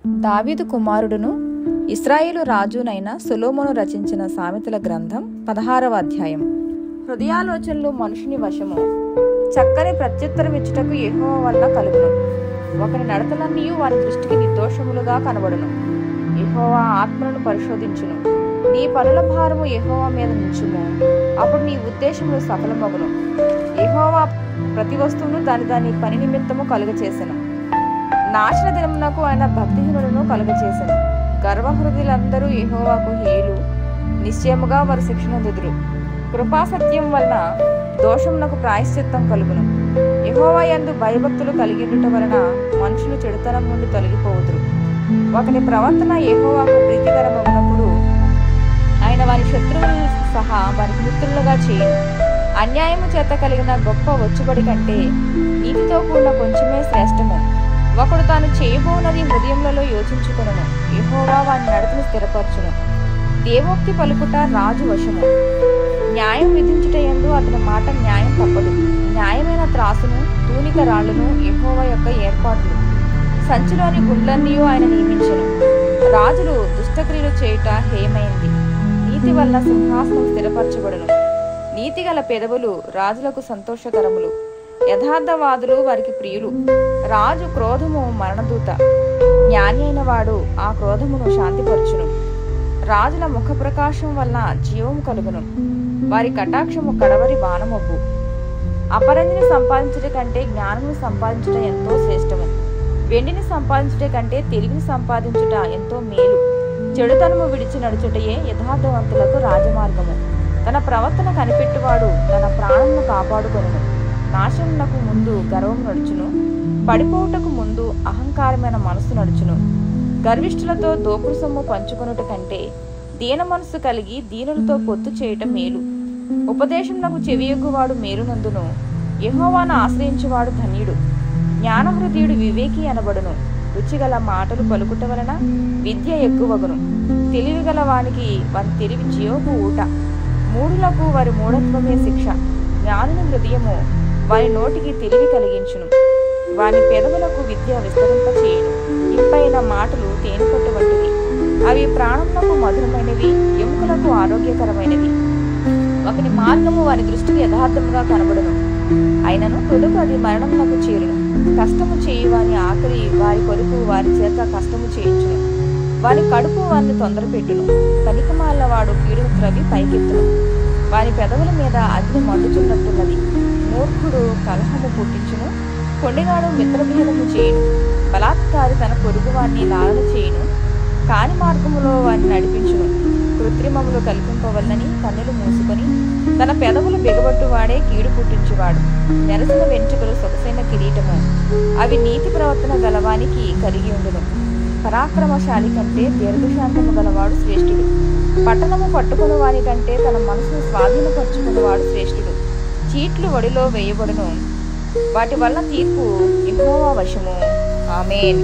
దావీదు కుమారుడును ఇశ్రాయేలు రాజునైన సొలొమోను రచించిన సామెతల గ్రంథం 16వ అధ్యాయం. హృదయాలోచనలు మనుషుని వశము, చక్కని ప్రత్యుత్తరమిచ్చుటకు యెహోవా వలన కలుగును. ఒకని నడతలన్నీ వారి దృష్టికి నిర్దోషములుగా కనబడును. యెహోవా ఆత్మలను పరిశోధించును. నీ పనుల భారము యెహోవా మీద నుంచుము, అప్పుడు నీ ఉద్దేశములు సఫలమగును. యెహోవా ప్రతి వస్తువును దాని పని నిమిత్తము కలుగచేసెను. నాశన దినమునకు ఆయన భక్తిహీనులను కలుగచేసెను. గర్వహృదయులందరూ యెహోవాకు హేలు, నిశ్చయముగా వారు శిక్షనొందుదురు. కృపాసత్యం వలన దోషమునకు ప్రాయశ్చిత్తం కలుగును. యెహోవా యందు భయభక్తులు కలిగియుండుట వలన మనుషులు చెడుతనం నుండి తొలగిపోవుదురు. ఒకని ప్రవర్తన యెహోవాకు ప్రీతికరమగునప్పుడు ఆయన వారి శత్రువులను సహా వారికి మిత్రులుగా చేయును. అన్యాయము చేత కలిగిన గొప్ప వచ్చుబడి కంటే నీతితో కూడిన కొంచెమే శ్రేష్టము. ఒకడు తాను చేయబోనది హృదయములలో యోచించుకొనును. యెహోవా వాని నడతను స్థిరపరచును. దేవోక్తి పలుకుట రాజు వశము. న్యాయం విధించుటయందు అతని మాట న్యాయం తప్పదు. న్యాయమైన త్రాసును తూనిక రాళ్లను యెహోవా యొక్క ఏర్పాట్లు. సంచిలోని గుండ్లన్నీ ఆయన నియమించెను. రాజులు దుష్టక్రియలు చేయుట హేయమైంది. నీతి వల్ల సింహాసనం స్థిరపరచబడును. నీతిగల పెదవులు రాజులకు సంతోషకరములు. యథార్థవాదులు వారికి ప్రియులు. రాజు క్రోధము మరణదూత. జ్ఞాని అయిన వాడు ఆ క్రోధమును శాంతిపరచును. రాజుల ముఖ ప్రకాశం వలన జీవము కలుగును. వారి కటాక్షము కడవరి బాణమొబ్బు. అపరంజిని సంపాదించుట కంటే జ్ఞానమును సంపాదించుట ఎంతో శ్రేష్టము. వెండిని సంపాదించుట కంటే తెలివిని సంపాదించుట ఎంతో మేలు. చెడుతనము విడిచి నడుచుటయే యథార్థవంతులకు రాజమార్గము. తన ప్రవర్తన కనిపెట్టువాడు తన ప్రాణమును కాపాడుకొనును. నాశనమునకు ముందు గర్వము నడుచును, పడిపోవుటకు ముందు అహంకారమైన మనసు నడుచును. గర్విష్ఠులతో దోపుడు సొమ్ము పంచుకొనుట కంటే దీన మనసు కలిగి దీనులతో పొత్తు చేయటం మేలు. ఉపదేశమునకు చెవియొగ్గువాడు మేలునందును. యెహోవాను ఆశ్రయించువాడు ధన్యుడు. జ్ఞానహృదయుడు వివేకి అనబడును. రుచిగల మాటలు పలుకుట వలన విద్య ఎక్కువగును. తెలివిగల వానికి వారి తెలివి జియోపు ఊట. మూఢులకు వారి మూఢత్వమే శిక్ష. జ్ఞానుని హృదయము వారి నోటికి తెలివి కలిగించును. వారి పెదవులకు విద్య విస్తరింపచేయును. ఇంపైన మాటలు తేనెపట్టు వంటివి. అవి ప్రాణములకు మధురమైనవి, ఎముకలకు ఆరోగ్యకరమైనవి. ఒకని మార్గము వారి దృష్టికి యథార్థముగా కనబడును, అయినను తుదకు అది మరణమునకు చేరును. కష్టము చేయు వాని ఆకలి వారి కొరకు వారి చేత కష్టము చేయించును. వారి కడుపు వారిని తొందరపెట్టును. పనికిమాలిన వాడు కీడును త్రవి పైకెత్తును. వారి పెదవుల మీద అగ్ని మండుచున్నట్టున్నది. మూర్ఖుడు కలహము పుట్టించును. కొండిగాడు మిత్రభేదము చేయును. బలాత్కారి తన పొరుగు వారిని లాలన చేయును. కాని మార్గములో వారిని నడిపించును. కృత్రిమములు కల్పింపవలనని కన్నులు మూసుకొని తన పెదవులు బిగబట్టువాడే కీడు పుట్టించువాడు. నెరసిన వెంట్రుకలు సొగసైన కిరీటము. అవి నీతి ప్రవర్తన గలవానికి కలిగి ఉండును. పరాక్రమశాలి కంటే దీర్ఘశాంతము గలవాడు శ్రేష్ఠుడు. పట్టణము పట్టుకుని వాని కంటే తన మనసును స్వాధీనపరుచుకున్నవాడు శ్రేష్ఠుడు. చీట్లు వడిలో వేయబడును. వాటి వల్ల తీర్పు యెహోవా వశము. ఆమేన్.